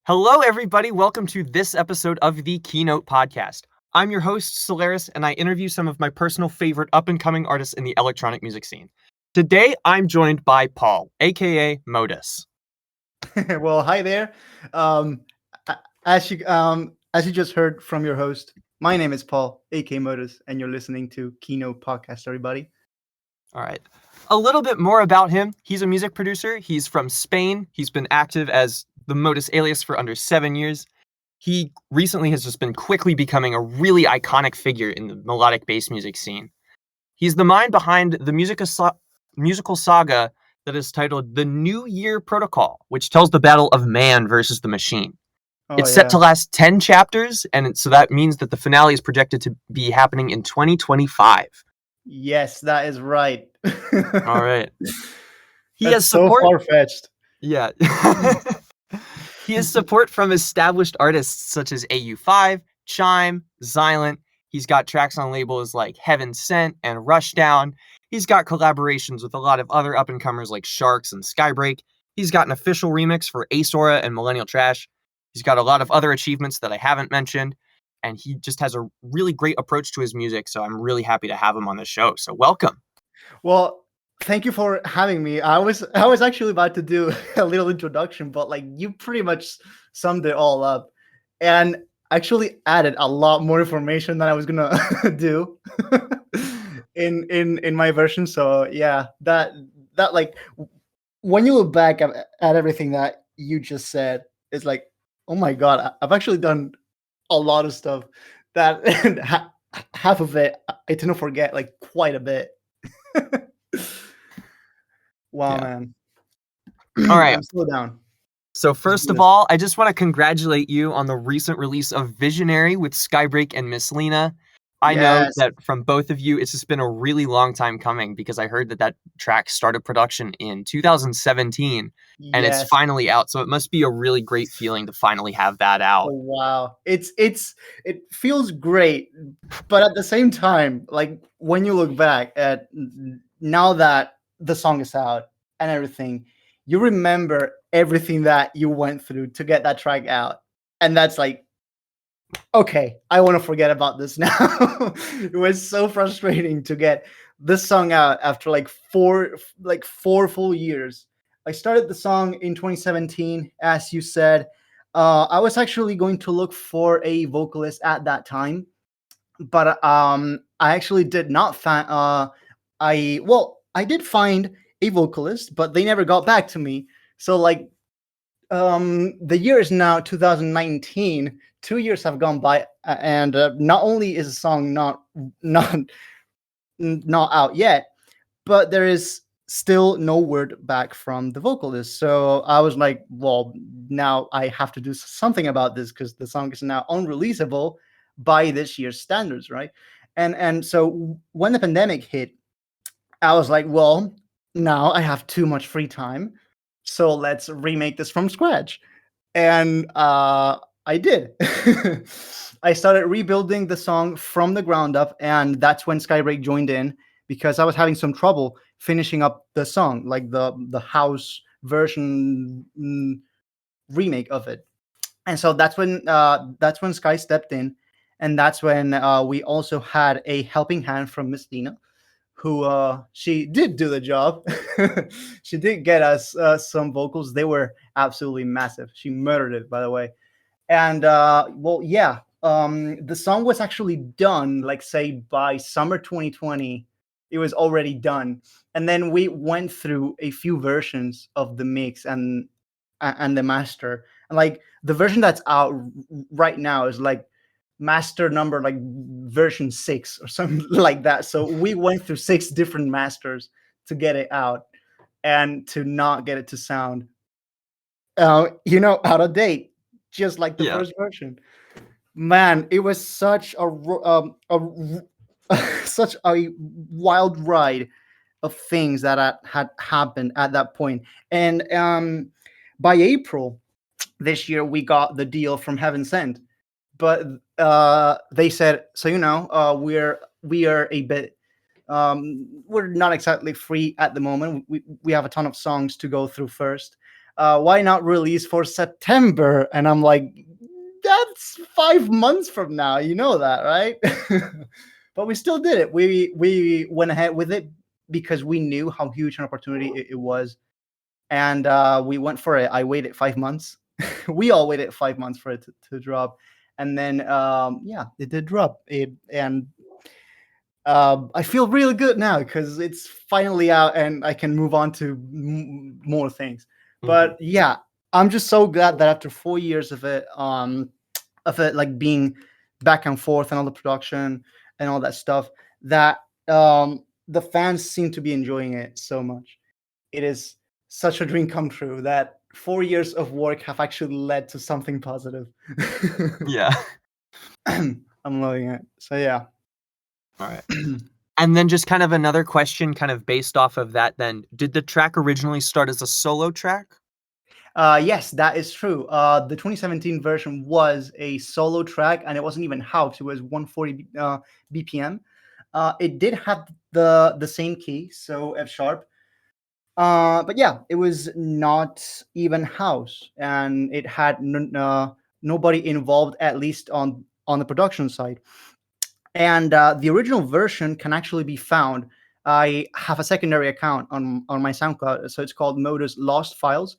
Hello, everybody. Welcome to this episode of the Keynote Podcast. I'm your host, Solaris, and I interview some of my personal favorite up-and-coming artists in the electronic music scene. Today, I'm joined by Paul, aka Modus. Well, hi there. Um, as you just heard from your host, my name is Paul, aka Modus, and you're listening to Keynote Podcast, everybody. All right. A little bit more about him. He's a music producer. He's from Spain. He's been active as the Modus alias for under 7 years. He recently has just been quickly becoming a really iconic figure in the melodic bass music scene. He's the mind behind the musical saga that is titled The New Year Protocol, which tells the battle of man versus the machine. It's set to last 10 chapters, and so that means that the finale is projected to be happening in 2025. Yes, that is right. All right. He That's has support. so far-fetched. Yeah. He has support from established artists such as AU5, Chime, Xilent. He's got tracks on labels like Heaven Sent and Rushdown. He's got collaborations with a lot of other up-and-comers like Sharks and Skybreak. He's got an official remix for Ace Aura and Millennial Trash. He's got a lot of other achievements that I haven't mentioned. And he just has a really great approach to his music. So I'm really happy to have him on the show. So welcome. Well, thank you for having me. I was actually about to do a little introduction, but like you pretty much summed it all up, and actually added a lot more information than I was gonna do in my version. So yeah, that like when you look back at everything that you just said, it's like, oh my god, I've actually done a lot of stuff that half of it I tend to forget like quite a bit. Wow, Yeah. man. All right. I'm still down. So first of all, I just want to congratulate you on the recent release of Visionary with Skybreak and Miss Lina. I know Yes. that from both of you, it's just been a really long time coming because I heard that track started production in 2017 and it's Yes. finally out. So it must be a really great feeling to finally have that out. Oh, wow. It feels great, but at the same time, like when you look back at now that the song is out and everything, you remember everything that you went through to get that track out. And that's like, okay, I want to forget about this now. It was so frustrating to get this song out after like four full years. I started the song in 2017, as you said. I was actually going to look for a vocalist at that time, but I actually did not find. I did find a vocalist, but they never got back to me. So like, the year is now 2019. 2 years have gone by, and not only is the song not out yet, but there is still no word back from the vocalist. So I was like, well, now I have to do something about this because the song is now unreleasable by this year's standards, right? And so when the pandemic hit, I was like, well, now I have too much free time, so let's remake this from scratch. And I did. I started rebuilding the song from the ground up, and that's when Skybreak joined in because I was having some trouble finishing up the song, like the house version remake of it. And so that's when Sky stepped in, and that's when we also had a helping hand from Miss Lina, who she did do the job. She did get us some vocals. They were absolutely massive. She murdered it, by the way. And well, yeah, the song was actually done, like say by summer 2020. It was already done, and then we went through a few versions of the mix and the master. And like the version that's out right now is like master number like version 6 or something like that. So we went through 6 different masters to get it out and to not get it to sound out of date, just like the first version. Man, it was such such a wild ride of things that had happened at that point. And by April this year, we got the deal from Heaven Sent, but they said, so we are a bit we're not exactly free at the moment. We have a ton of songs to go through first. Why not release for September? And I'm like, that's 5 months from now. You know that, right? But we still did it. We went ahead with it because we knew how huge an opportunity it was. And we went for it. I waited 5 months. We all waited 5 months for it to drop. And then, yeah, it did drop. And I feel really good now because it's finally out and I can move on to more things. But yeah, I'm just so glad that after 4 years of it like being back and forth and all the production and all that stuff, that the fans seem to be enjoying it so much. It is such a dream come true that 4 years of work have actually led to something positive. Yeah. I'm loving it. So yeah. All right. And then just kind of another question kind of based off of that then. Did the track originally start as a solo track? Yes, that is true. The 2017 version was a solo track, and it wasn't even house. It was 140 BPM. It did have the same key, so F sharp. But yeah, it was not even house, and it had nobody involved, at least on the production side. And the original version can actually be found. I have a secondary account on my SoundCloud, so it's called Modus Lost Files,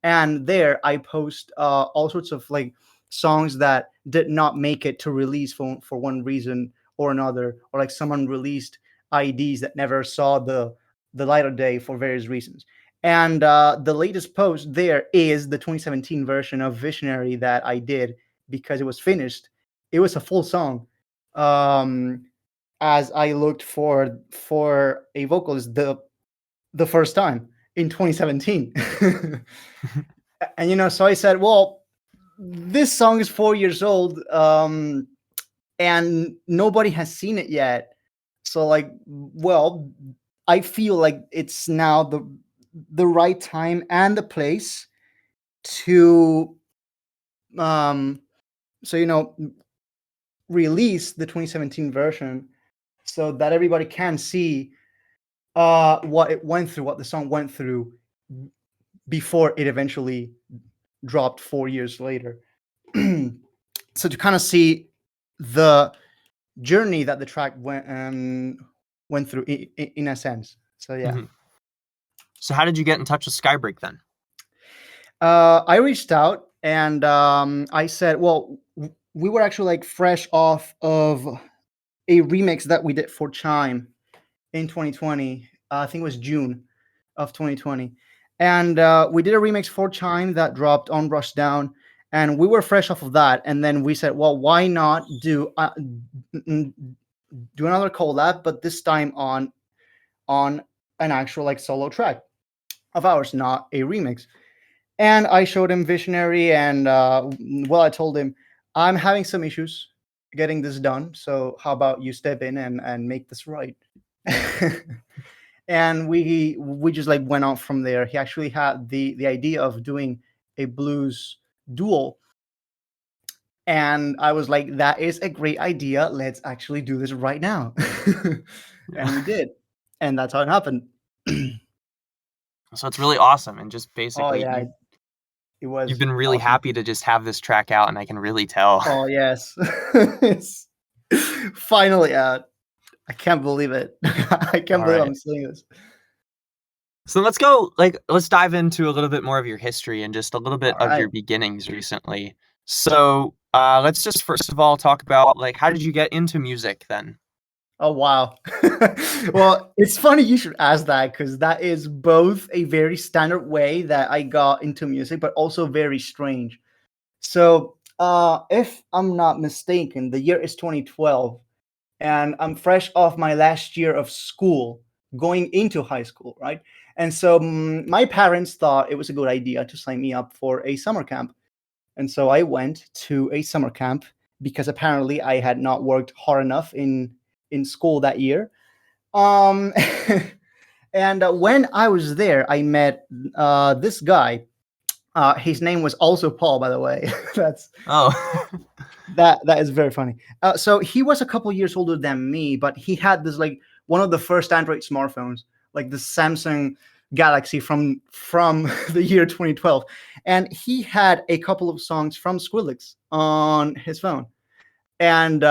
and there I post all sorts of like songs that did not make it to release for one reason or another, or like someone released IDs that never saw the light of day for various reasons. And the latest post there is the 2017 version of Visionary that I did because it was finished. It was a full song. As I looked for a vocalist the first time in 2017. And so I said, well, this song is 4 years old, and nobody has seen it yet. So like, well, I feel like it's now the right time and the place to release the 2017 version so that everybody can see what it went through, what the song went through before it eventually dropped 4 years later. So to kind of see the journey that the track went through in a sense. So yeah. Mm-hmm. So how did you get in touch with Skybreak then? I reached out and I said, well, we were actually like fresh off of a remix that we did for Chime in 2020. I think it was June of 2020. And we did a remix for Chime that dropped on Rushdown. And we were fresh off of that. And then we said, well, why not do another collab, but this time on an actual like solo track of ours, not a remix. And I showed him Visionary, and I told him, I'm having some issues getting this done. So how about you step in and make this right? And we just like went on from there. He actually had the idea of doing a blues duel. And I was like, that is a great idea. Let's actually do this right now. And we did. And that's how it happened. So it's really awesome. And just basically, it was. You've been really awesome. Happy to just have this track out, and I can really tell. Oh, yes. It's finally out. I can't believe it. I can't believe I'm saying this. So let's dive into a little bit more of your history and just a little bit of your beginnings recently. So let's just first of all talk about like, how did you get into music then? Oh, wow. Well, it's funny you should ask that, because that is both a very standard way that I got into music, but also very strange. So if I'm not mistaken, the year is 2012, and I'm fresh off my last year of school, going into high school, right? And so my parents thought it was a good idea to sign me up for a summer camp. And so I went to a summer camp because apparently I had not worked hard enough in school that year. And when I was there, I met this guy. His name was also Paul, by the way. That is very funny. So he was a couple years older than me, but he had this like one of the first Android smartphones, like the Samsung Galaxy from the year 2012, and he had a couple of songs from Skrillex on his phone, and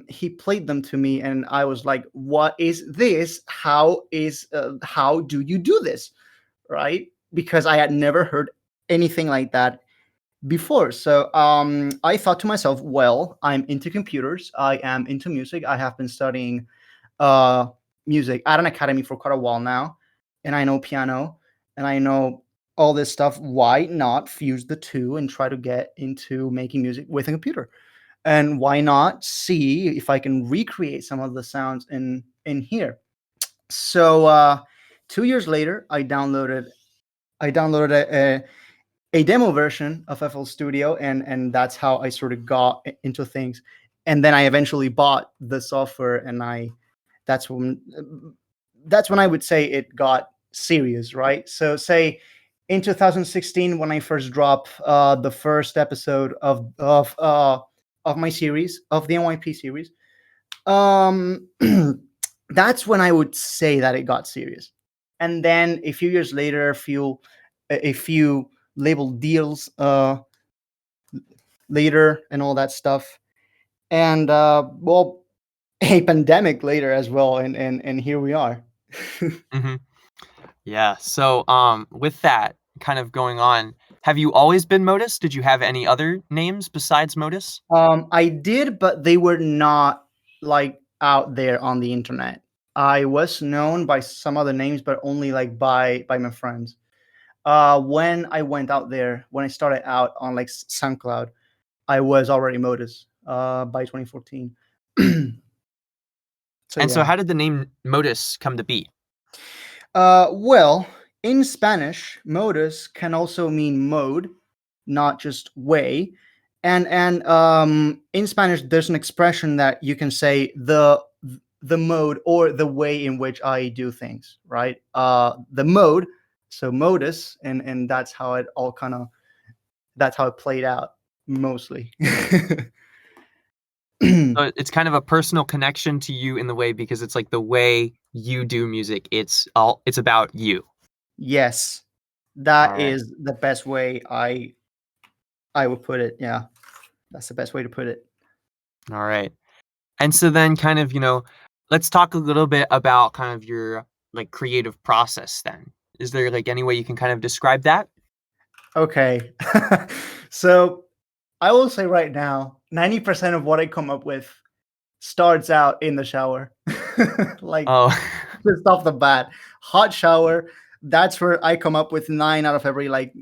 he played them to me, and I was like, "What is this? How do you do this?" Right? Because I had never heard anything like that before. So I thought to myself, well, I'm into computers, I am into music, I have been studying uh, music at an academy for quite a while now, and I know piano, and I know all this stuff. Why not fuse the two and try to get into making music with a computer? And why not see if I can recreate some of the sounds in here? So 2 years later, I downloaded a demo version of FL Studio, and that's how I sort of got into things. And then I eventually bought the software, and that's when I would say it got serious, right? So say in 2016, when I first dropped the first episode of my series, of the NYP series, um, that's when I would say that it got serious. And then a few years later, a few label deals later, and all that stuff, and well, a pandemic later as well, and here we are. Hmm. Yeah. So, with that kind of going on, have you always been Modus? Did you have any other names besides Modus? I did, but they were not like out there on the internet. I was known by some other names, but only like by my friends. When I went out there, when I started out on like SoundCloud, I was already Modus by 2014. So And so, yeah. how did the name Modus come to be? Well, in Spanish, modus can also mean mode, not just way. And in Spanish, there's an expression that you can say the mode or the way in which I do things, right? The mode, so modus, and that's how it played out mostly. So it's kind of a personal connection to you in the way because it's like the way you do music. It's about you. Yes, All that right. is the best way I would put it. Yeah, that's the best way to put it. All right. And so then kind of, let's talk a little bit about kind of your like creative process then. Is there like any way you can kind of describe that? Okay. So I will say right now, 90% of what I come up with starts out in the shower. Like Oh, just off the bat. Hot shower. That's where I come up with 9 out of every like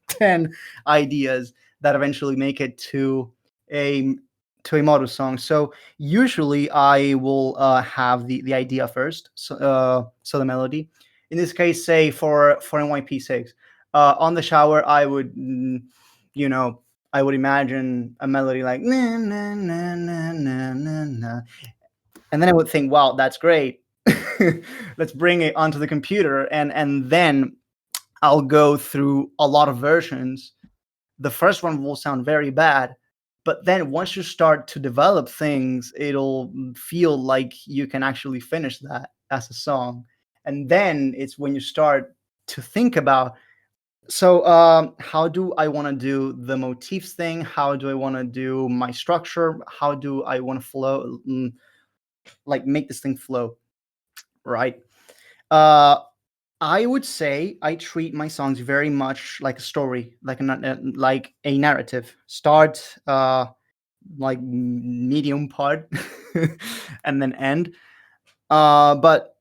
10 ideas that eventually make it a a modus song. So usually I will have the idea first, so the melody. In this case, say for NYP6, on the shower, I would, you know, I would imagine a melody like na na na na na na na, and then I would think, wow, that's great. Let's bring it onto the computer, and then I'll go through a lot of versions. The first one will sound very bad, but then once you start to develop things, it'll feel like you can actually finish that as a song. And then it's when you start to think about, so how do I want to do the motifs thing? How do I want to do my structure? How do I want to flow, like make this thing flow, right? uh I would say I treat my songs very much like a story, like a narrative. Start, like medium part, and then end. But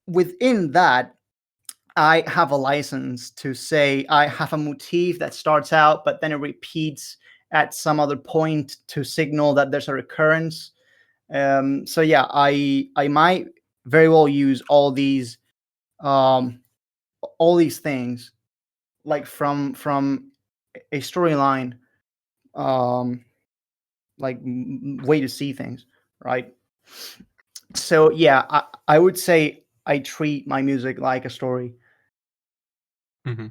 within that, I have a license to say I have a motif that starts out, but then it repeats at some other point to signal that there's a recurrence. So yeah, I might very well use um, all these things, like from a storyline, um like way to see things, right? So yeah, I would say I treat my music like a story. hmm.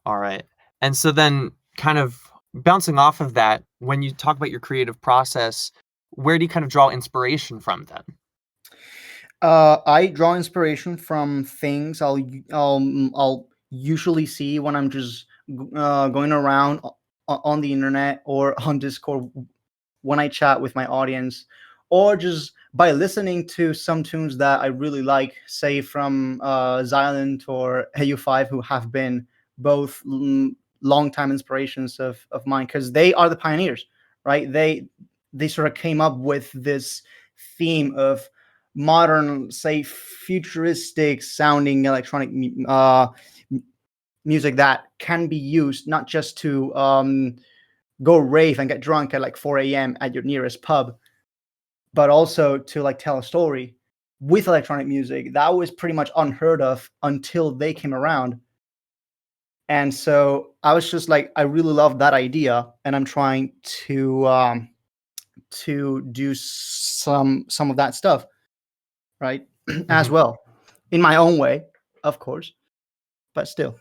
All right. And so then kind of bouncing off of that, when you talk about your creative process, where do you kind of draw inspiration from then? I draw inspiration from things I'll usually see when I'm just going around on the internet or on Discord when I chat with my audience, or just by listening to some tunes that I really like, say from Xilent or AU5, who have been both long-time inspirations of mine, because they are the pioneers, right? They sort of came up with this theme of modern, say, futuristic sounding electronic music that can be used not just to go rave and get drunk at like 4 a.m. at your nearest pub, but also to like tell a story with electronic music. That was pretty much unheard of until they came around. And so I was just like, I really love that idea, and I'm trying to do some of that stuff, right? As well, in my own way, of course, but still.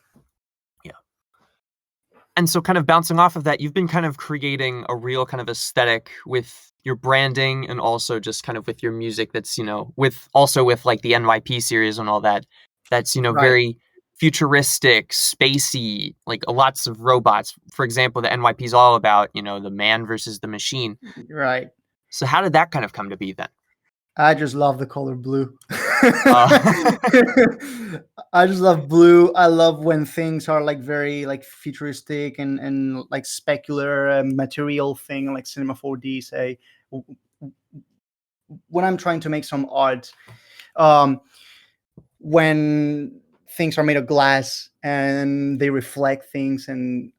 And so kind of bouncing off of that, you've been kind of creating a real kind of aesthetic with your branding and also just kind of with your music that's, with like the NYP series and all that, that's, Right. very futuristic, spacey, like lots of robots. For example, the NYP is all about, the man versus the machine. Right. So how did that kind of come to be then? I just love the color blue. I just love blue. I love when things are like very like futuristic and like specular material thing, like Cinema 4D. Say, when I'm trying to make some art, when things are made of glass and they reflect things, and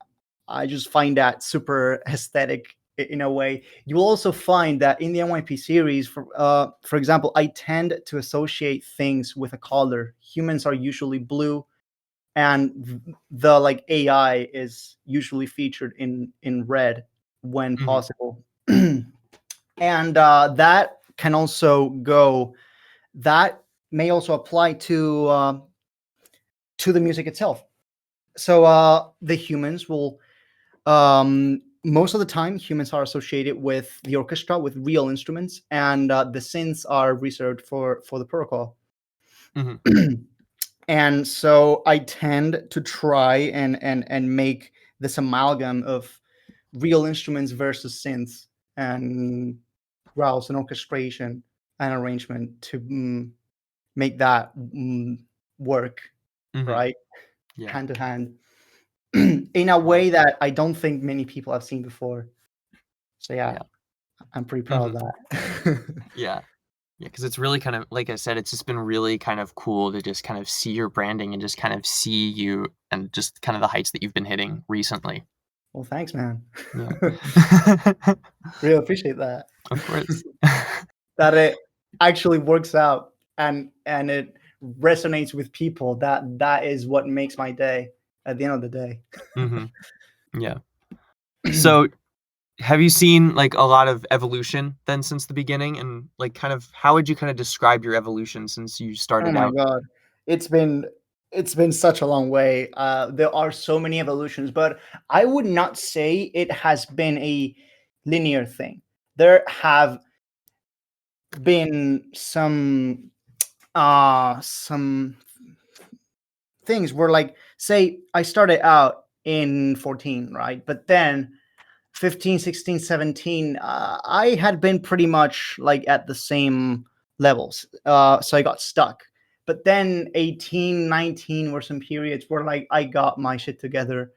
I just find that super aesthetic in a way. You will also find that in the NYP series, for example, I tend to associate things with a color. Humans are usually blue, and the like AI is usually featured in red when possible. And that can also go. That may also apply to the music itself. So the humans will. Most of the time, humans are associated with the orchestra, with real instruments, and the synths are reserved for the protocol. And so I tend to try and make this amalgam of real instruments versus synths and growls and orchestration and arrangement to make that work, right? Yeah. Hand to hand. In a way that I don't think many people have seen before. So yeah. I'm pretty proud of that. Yeah, because it's really kind of, like I said, it's just been really kind of cool to just kind of see your branding and just kind of see you and just kind of the heights that you've been hitting recently. Well, thanks, man. Yeah. Really appreciate that. Of course. That it actually works out and it resonates with people. That is what makes my day at the end of the day. Yeah. So have you seen like a lot of evolution then since the beginning, and like kind of how would you kind of describe your evolution since you started out? Oh my God. It's been such a long way. There are so many evolutions, but I would not say it has been a linear thing. There have been some things where, like, say I started out in 14, right? But then 15, 16, 17, I had been pretty much like at the same levels. So I got stuck. But then 18, 19 were some periods where like I got my shit together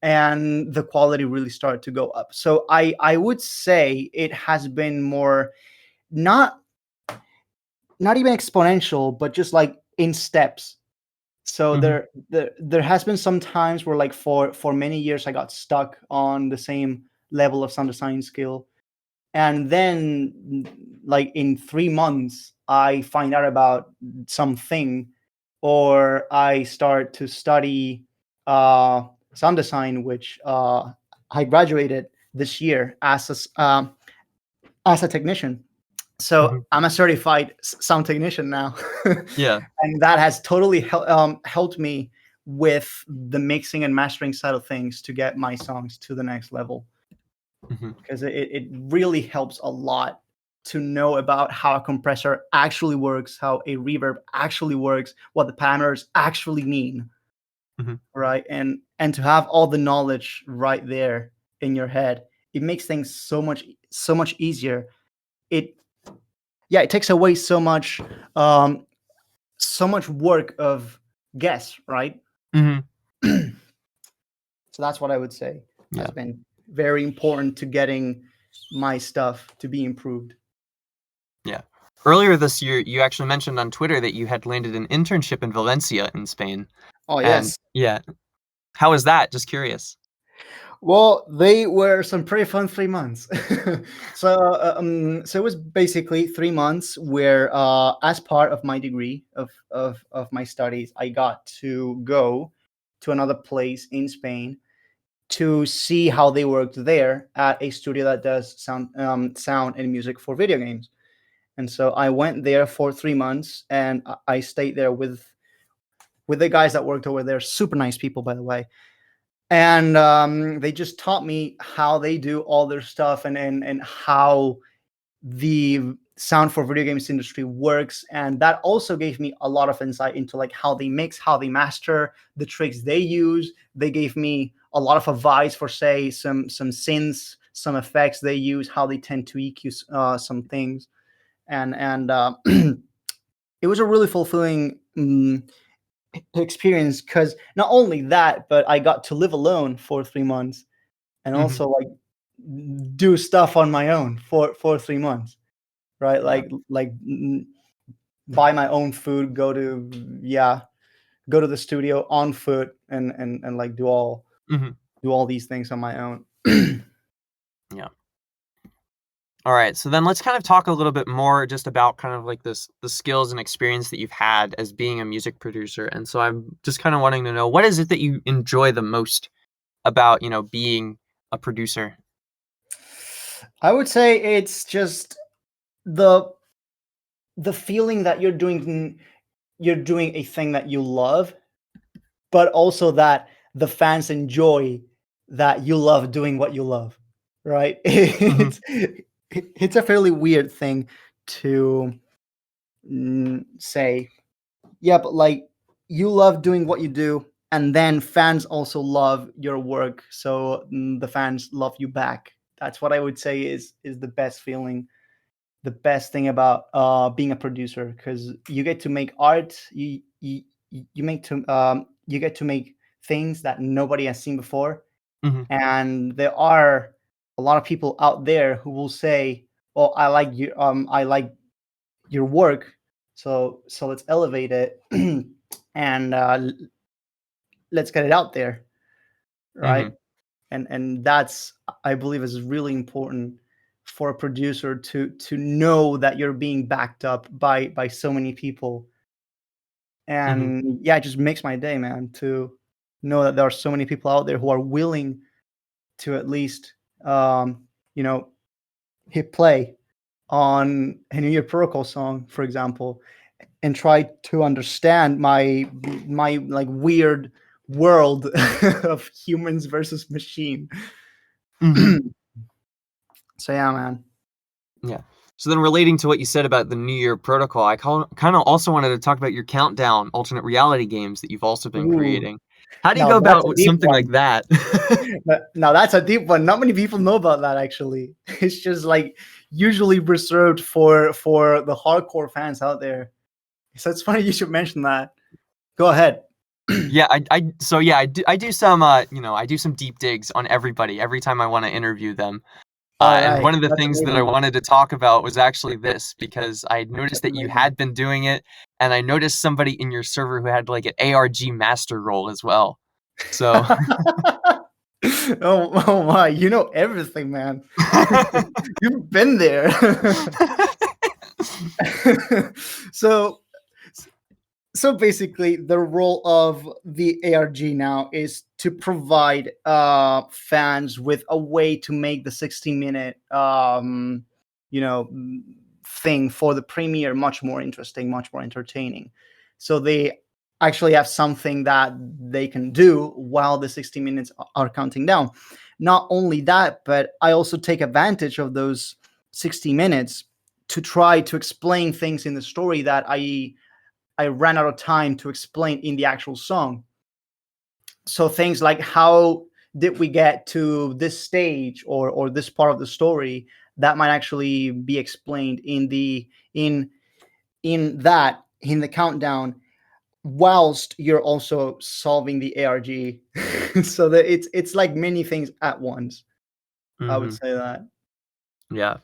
and the quality really started to go up. So I would say it has been more not even exponential, but just like in steps. So there has been some times where like for many years I got stuck on the same level of sound design skill, and then like in 3 months I find out about something, or I start to study sound design, which I graduated this year as a technician. So I'm a certified sound technician now. Yeah. And that has totally helped me with the mixing and mastering side of things to get my songs to the next level. Because it really helps a lot to know about how a compressor actually works, how a reverb actually works, what the parameters actually mean, right? And to have all the knowledge right there in your head, it makes things so much easier. It takes away so much work of guess, right? So that's what I would say has been very important to getting my stuff to be improved. Yeah. Earlier this year, you actually mentioned on Twitter that you had landed an internship in Valencia in Spain. Oh, yes. Yeah. How was that? Just curious. Well, they were some pretty fun 3 months. So it was basically 3 months where, as part of my degree of my studies, I got to go to another place in Spain to see how they worked there at a studio that does sound and music for video games. And so I went there for 3 months, and I stayed there with the guys that worked over there. Super nice people, by the way. And they just taught me how they do all their stuff, and how the sound for video games industry works. And that also gave me a lot of insight into like how they mix, how they master, the tricks they use. They gave me a lot of advice for, say, some synths, some effects they use, how they tend to EQ some things. And it was a really fulfilling experience, because not only that, but I got to live alone for 3 months, and also like do stuff on my own for 3 months, right? Like buy my own food, go to the studio on foot, and like do all these things on my own. Yeah. All right, so then let's kind of talk a little bit more just about kind of like the skills and experience that you've had as being a music producer. And so I'm just kind of wanting to know, what is it that you enjoy the most about, being a producer? I would say it's just the feeling that you're doing a thing that you love, but also that the fans enjoy that you love doing what you love, right? It's a fairly weird thing to say, yeah, but like, you love doing what you do, and then fans also love your work, so the fans love you back. That's what I would say is the best feeling, the best thing about being a producer, because you get to make art. You get to make things that nobody has seen before. And there are a lot of people out there who will say, "Oh, I like your work, so let's elevate it and let's get it out there," right? And that's, I believe, is really important for a producer to know that you're being backed up by so many people. And it just makes my day, man, to know that there are so many people out there who are willing to at least hit play on a New Year Protocol song, for example, and try to understand my like weird world of humans versus machine. So yeah, man. Yeah. So then, relating to what you said about the New Year Protocol, I kind of also wanted to talk about your countdown alternate reality games that you've also been creating. How do you Now go that's a about deep something one. like that? Now that's a deep one. Not many people know about that, actually. It's just like usually reserved for the hardcore fans out there. So it's funny you should mention that. Go ahead. Yeah, I do some I do some deep digs on everybody every time I want to interview them. And one of the things that I wanted to talk about was actually this, because I noticed that you had been doing it, and I noticed somebody in your server who had like an ARG master role as well. So oh my, you know everything, man. You've been there. So basically, the role of the ARG now is to provide fans with a way to make the 60-minute thing for the premiere much more interesting, much more entertaining. So they actually have something that they can do while the 60 minutes are counting down. Not only that, but I also take advantage of those 60 minutes to try to explain things in the story that I ran out of time to explain in the actual song. So things like, how did we get to this stage or this part of the story, that might actually be explained in the countdown, whilst you're also solving the ARG. So that it's like many things at once. I would say that. Yeah.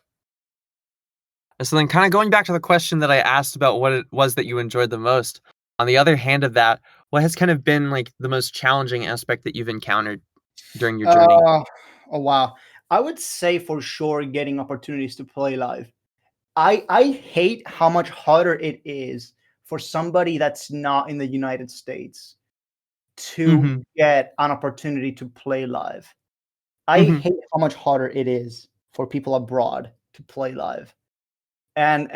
So then, kind of going back to the question that I asked about what it was that you enjoyed the most, on the other hand of that, what has kind of been like the most challenging aspect that you've encountered during your journey? Oh wow. I would say for sure getting opportunities to play live. I hate how much harder it is for somebody that's not in the United States to get an opportunity to play live. I hate how much harder it is for people abroad to play live. And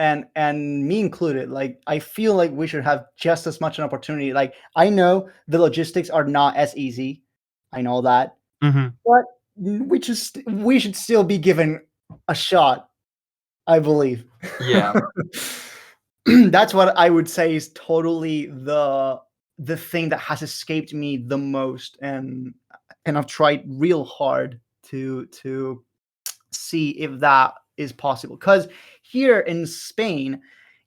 me included. Like, I feel like we should have just as much an opportunity. Like, I know the logistics are not as easy. I know that. But we should still be given a shot, I believe. Yeah. That's what I would say is totally the thing that has escaped me the most, and I've tried real hard to see if that is possible. Because here in Spain,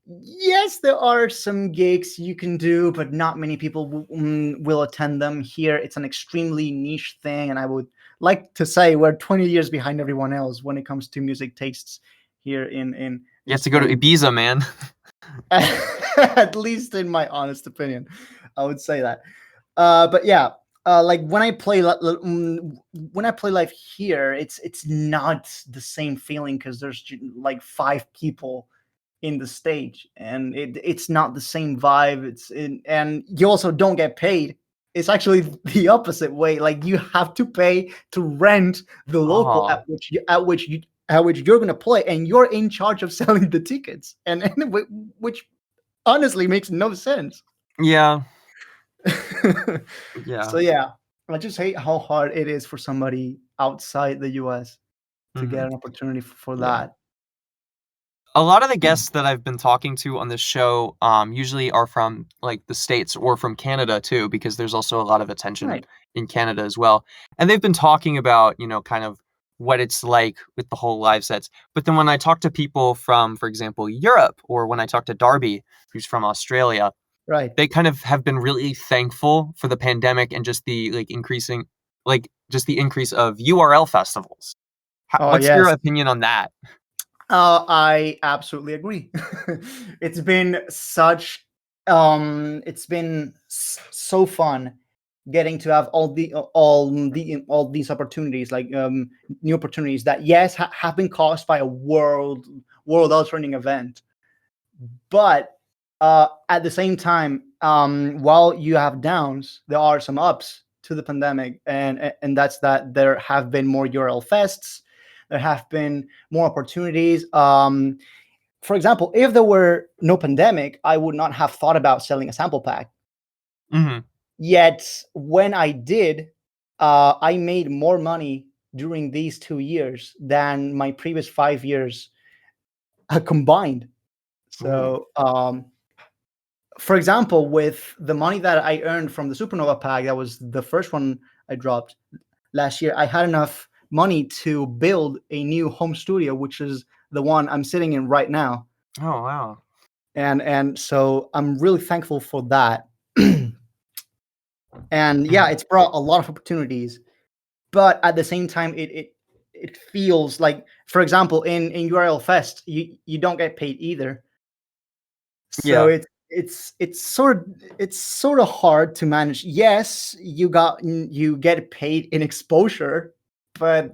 yes, there are some gigs you can do, but not many people will attend them. Here, it's an extremely niche thing, and I would like to say we're 20 years behind everyone else when it comes to music tastes here in You have to go to Ibiza, man. at least in my honest opinion, I would say that. But yeah, like when I play live here, it's not the same feeling because there's like 5 people in the stage, and it's not the same vibe. And you also don't get paid. It's actually the opposite way. Like, you have to pay to rent the local at which you're going to play, and you're in charge of selling the tickets, and which honestly makes no sense. Yeah. Yeah. So yeah, I just hate how hard it is for somebody outside the US to get an opportunity for that. A lot of the guests that I've been talking to on this show usually are from like the States or from Canada too, because there's also a lot of attention Right. in Canada as well. And they've been talking about, kind of what it's like with the whole live sets. But then when I talk to people from, for example, Europe, or when I talk to Darby, who's from Australia, Right. they kind of have been really thankful for the pandemic and just the increase of URL festivals. Oh What's your yes. opinion on that? I absolutely agree. It's been so fun getting to have all these opportunities, like new opportunities that have been caused by a world altering event. But at the same time, while you have downs, there are some ups to the pandemic, and that's that there have been more URL fests. There have been more opportunities. For example, if there were no pandemic, I would not have thought about selling a sample pack. Yet when I did, I made more money during these 2 years than my previous 5 years combined. So, for example, with the money that I earned from the Supernova pack, that was the first one I dropped last year, I had enough money to build a new home studio, which is the one I'm sitting in right now. Oh, wow. And so I'm really thankful for that. And yeah, it's brought a lot of opportunities, but at the same time, it feels like, for example, in URL Fest, you don't get paid either. So Yeah. it's sort of hard to manage. Yes, you get paid in exposure, but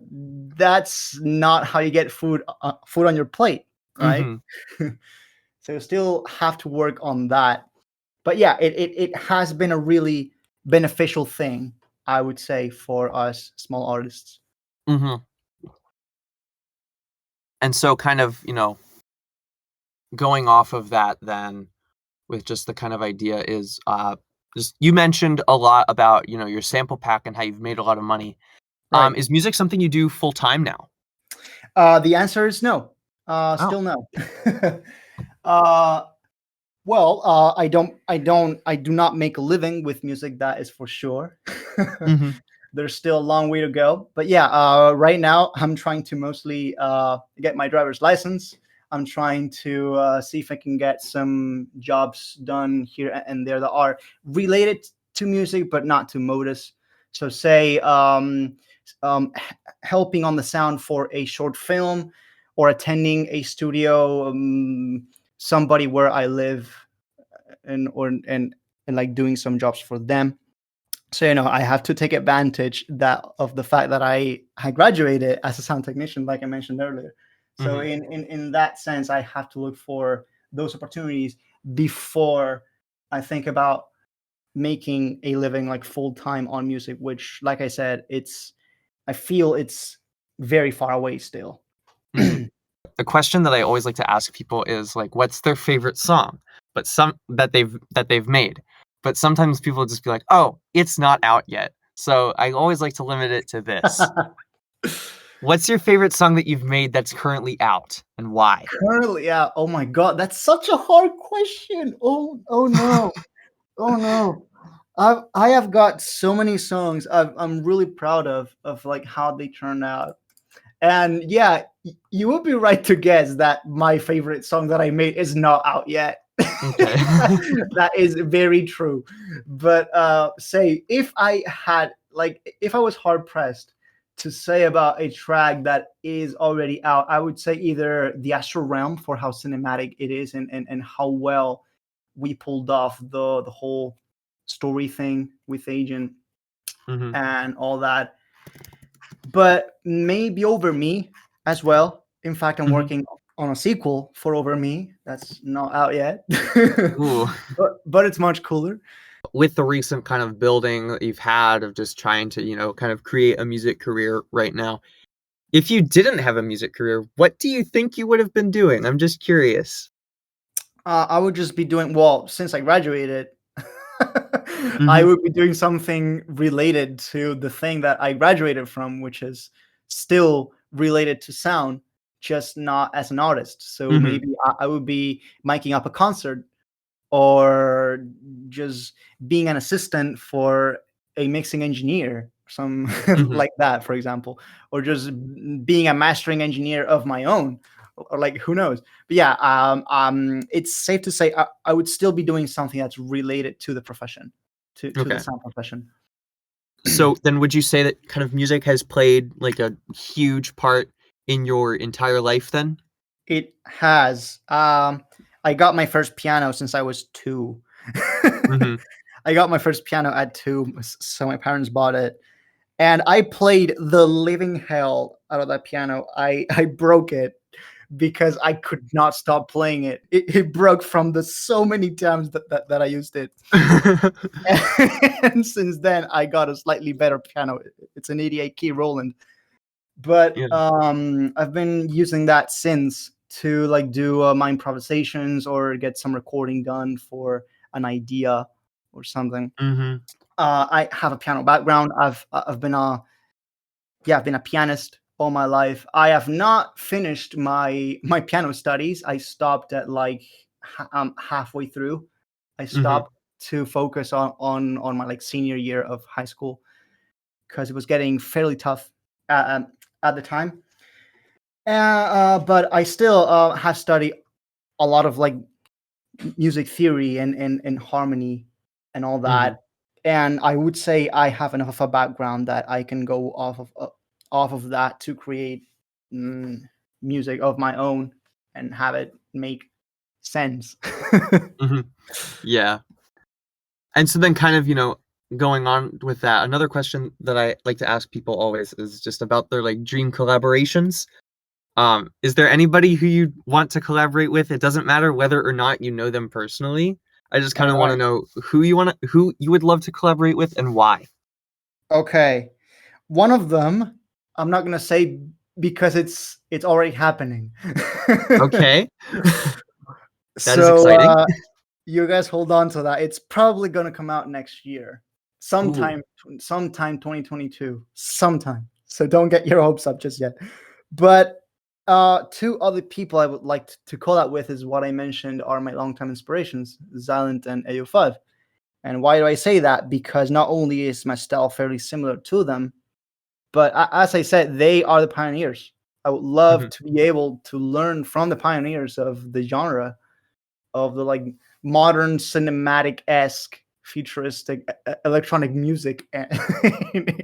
that's not how you get food on your plate, right? So you still have to work on that. But yeah, it has been a really beneficial thing, I would say, for us small artists. And so kind of, going off of that then, with just the kind of idea is, just you mentioned a lot about, your sample pack and how you've made a lot of money. Right. Is music something you do full time now? The answer is no. Still no. uh, I do not make a living with music. That is for sure. Hmm. There's still a long way to go. But yeah, right now I'm trying to mostly get my driver's license. I'm trying to see if I can get some jobs done here and there that are related to music, but not to modus. So, say helping on the sound for a short film, or attending a studio, somebody where I live, and like doing some jobs for them. So I have to take advantage that of the fact that I graduated as a sound technician, like I mentioned earlier. So Hmm. in that sense, I have to look for those opportunities before I think about making a living like full time on music, which, like I said, I feel it's very far away still. Hmm. A question that I always like to ask people is like, what's their favorite song? But some that they've made. But sometimes people just be like, oh, it's not out yet. So I always like to limit it to this. What's your favorite song that you've made that's currently out, and why? Currently, yeah. Oh my God, that's such a hard question. Oh no. Oh no. I have got so many songs I'm really proud of like how they turned out. And yeah, you would be right to guess that my favorite song that I made is not out yet. Okay. That is very true. But say if I was hard pressed to say about a track that is already out, I would say either The Astral Realm, for how cinematic it is, and how well we pulled off the whole story thing with Agent Hmm. and all that. But maybe Over Me as well. In fact, I'm Hmm. working on a sequel for Over Me that's not out yet. Ooh. but it's much cooler. With the recent kind of building that you've had of just trying to, kind of create a music career right now, if you didn't have a music career, what do you think you would have been doing? I'm just curious. I would just be doing, well, since I graduated, I Hmm. would be doing something related to the thing that I graduated from, which is still related to sound, just not as an artist. So Hmm. maybe I would be miking up a concert, or just being an assistant for a mixing engineer, some Hmm. like that, for example, or just being a mastering engineer of my own, or like, who knows. But yeah, it's safe to say I would still be doing something that's related to the profession, to the Okay. sound profession. So then would you say that kind of music has played like a huge part in your entire life then? It has. I got my first piano since I was 2. Hmm. I got my first piano at 2, so my parents bought it, and I played the living hell out of that piano. I broke it because I could not stop playing it. It broke from the so many times that I used it. And since then, I got a slightly better piano. It's an 88 key Roland, but Yeah. I've been using that since to like do my improvisations or get some recording done for an idea or something. Hmm. I have a piano background. I've been I've been a pianist all my life. I have not finished my piano studies. I stopped at like halfway through. I Hmm. stopped to focus on my like senior year of high school, because it was getting fairly tough at the time. But I still have studied a lot of like music theory and harmony and all Hmm. that. And I would say I have enough of a background that I can go off of that to create mm, music of my own and have it make sense. Hmm. Yeah. And so then kind of, going on with that, another question that I like to ask people always is just about their like dream collaborations. Is there anybody who you want to collaborate with? It doesn't matter whether or not you know them personally. I just kind All of want to right. know who you would love to collaborate with and why. Okay. One of them, I'm not gonna say because it's already happening. Okay, that is So exciting. you guys hold on to that. It's probably gonna come out next year, Ooh. sometime 2022, sometime. So don't get your hopes up just yet. But two other people I would like to call out with is what I mentioned are my longtime inspirations, Xilent and AO5. And why do I say that? Because not only is my style fairly similar to them, but as I said, they are the pioneers. I would love to be able to learn from the pioneers of the genre, of the like modern cinematic-esque futuristic electronic music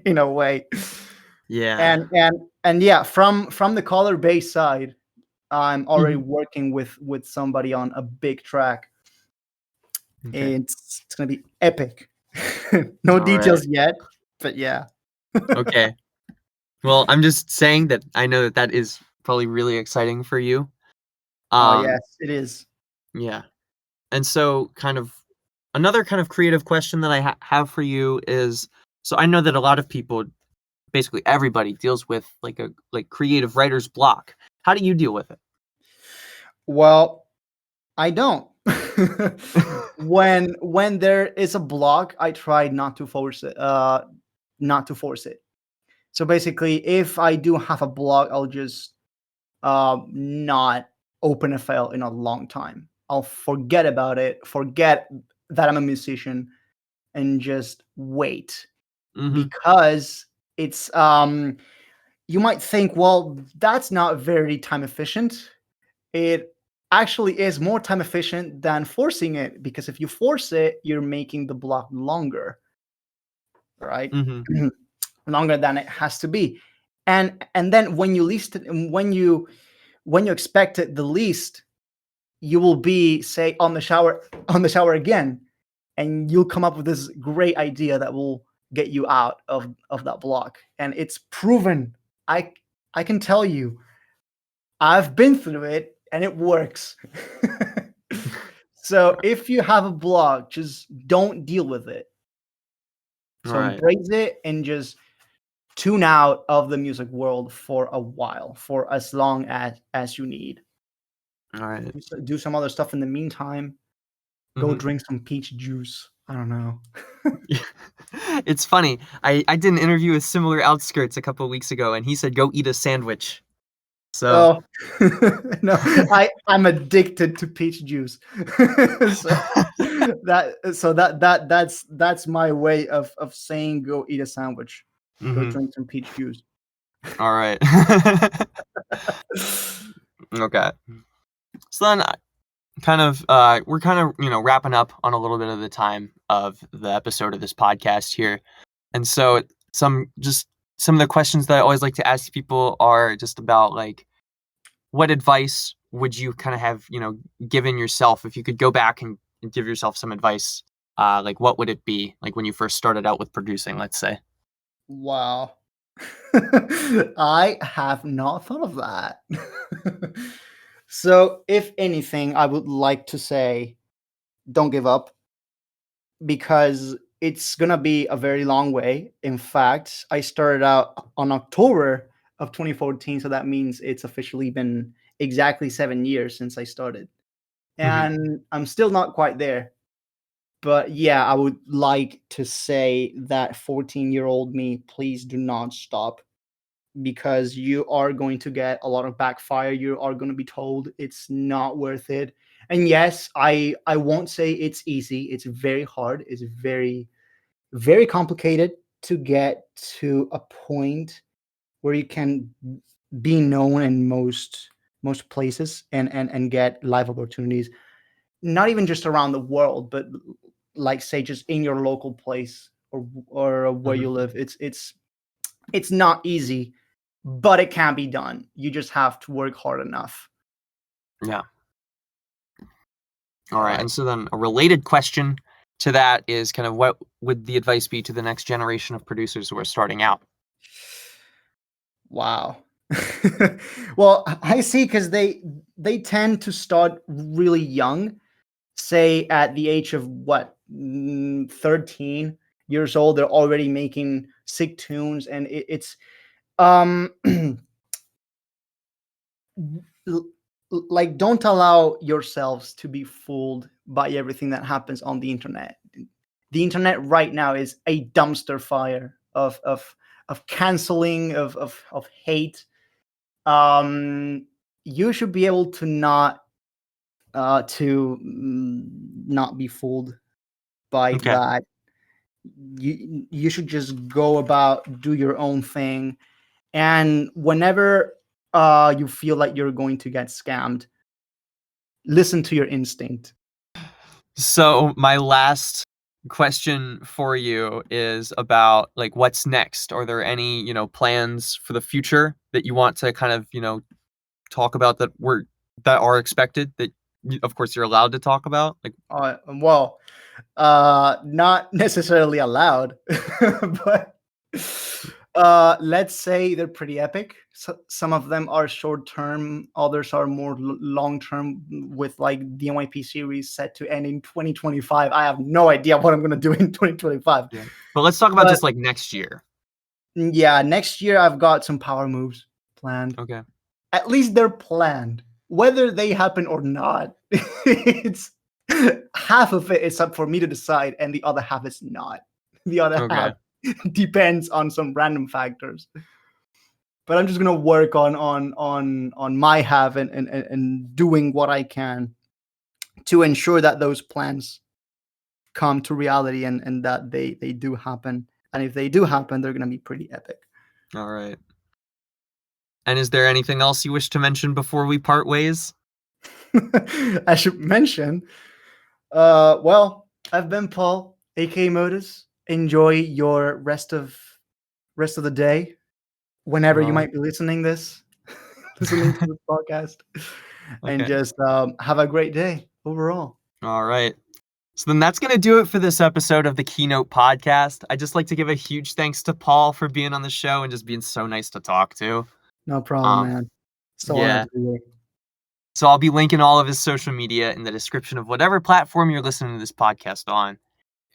in a way. Yeah. And yeah, from the color bass side, I'm already Mhm. working with somebody on a big track. Okay. It's gonna be epic. No All right. details yet, but yeah. Okay. Well, I'm just saying that I know that that is probably really exciting for you. Oh Um, yes, it is. yeah. And so kind of another kind of creative question that I have for you is, so I know that a lot of people, basically everybody deals with like a creative writer's block. How do you deal with it? Well, I don't. When there is a block, I try not to force it. Not to force it. So basically, if I do have a block, I'll just not open a file in a long time. I'll forget about it, forget that I'm a musician, and just wait. Mm-hmm. Because it's you might think, well, that's not very time efficient. It actually is more time efficient than forcing it, because if you force it, you're making the block longer, right? Mm-hmm. Longer than it has to be. And then when you least when you expect it the least, you will be, say, on the shower again, and you'll come up with this great idea that will get you out of that block. And it's proven. I can tell you, I've been through it and it works. So if you have a block, just don't deal with it. All So right. embrace it and just tune out of the music world for a while, for as long as you need. All right. Do some other stuff in the meantime. Go Mm-hmm. drink some peach juice. I don't know. It's funny. I did an interview with Similar Outskirts a couple of weeks ago, and he said go eat a sandwich. So Oh no, I'm addicted to peach juice. So that's my way of saying go eat a sandwich. Go hmm. drink some peach juice. All right. Okay. So then kind of we're kind of wrapping up on a little bit of the time of the episode of this podcast here, and so some of the questions that I always like to ask people are just about like, what advice would you kind of have given yourself if you could go back and give yourself some advice, like what would it be, like when you first started out with producing, let's say. Wow. I have not thought of that. So, if anything, I would like to say don't give up, because it's going to be a very long way. In fact, I started out on October of 2014. So that means it's officially been exactly 7 years since I started. Hmm. And I'm still not quite there. But yeah, I would like to say that 14-year-old me, please do not stop, because you are going to get a lot of backfire. You are going to be told it's not worth it. And yes, I won't say it's easy. It's very hard. It's very, very complicated to get to a point where you can be known in most places and get live opportunities, not even just around the world, but like, say, just in your local place, or where Hmm. you live. It's not easy, but it can be done. You just have to work hard enough. Yeah. All All right. right. And so then a related question to that is kind of, what would the advice be to the next generation of producers who are starting out? Wow. Well, I see, because they tend to start really young, say at the age of what, 13 years old. They're already making sick tunes, and it's um l- like, don't allow yourselves to be fooled by everything that happens on the internet. The internet right now is a dumpster fire of canceling, of hate. you should be able to not be fooled by Okay. that. You should just go about, do your own thing, and whenever you feel like you're going to get scammed, listen to your instinct. So my last question for you is about like what's next. Are there any, plans for the future that you want to kind of, talk about that are expected that of course you're allowed to talk about? Like Well, not necessarily allowed, but let's say they're pretty epic. So, some of them are short term, others are more long term, with like the NYP series set to end in 2025. I have no idea what I'm going to do in 2025. yeah. But let's talk about But- just like next year. Yeah, next year I've got some power moves planned. Okay. At least they're planned. Whether they happen or not, it's half of it is up for me to decide, and the other half is not. The other Okay. half depends on some random factors. But I'm just gonna work on my half and doing what I can to ensure that those plans come to reality and that they do happen. And if they do happen, they're gonna be pretty epic. All right. And is there anything else you wish to mention before we part ways? I should mention, well, I've been Paul, aka Modus. Enjoy your rest of the day, whenever you might be listening to this podcast, and Okay. just have a great day overall. All right. So then that's going to do it for this episode of the Keynote Podcast. I'd just like to give a huge thanks to Paul for being on the show and just being so nice to talk to. No problem, man. So yeah. honored to be here. So I'll be linking all of his social media in the description of whatever platform you're listening to this podcast on.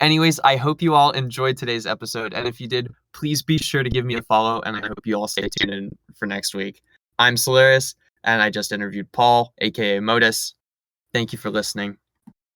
Anyways, I hope you all enjoyed today's episode. And if you did, please be sure to give me a follow. And I hope you all stay tuned in for next week. I'm Solaris, and I just interviewed Paul, aka Modus. Thank you for listening.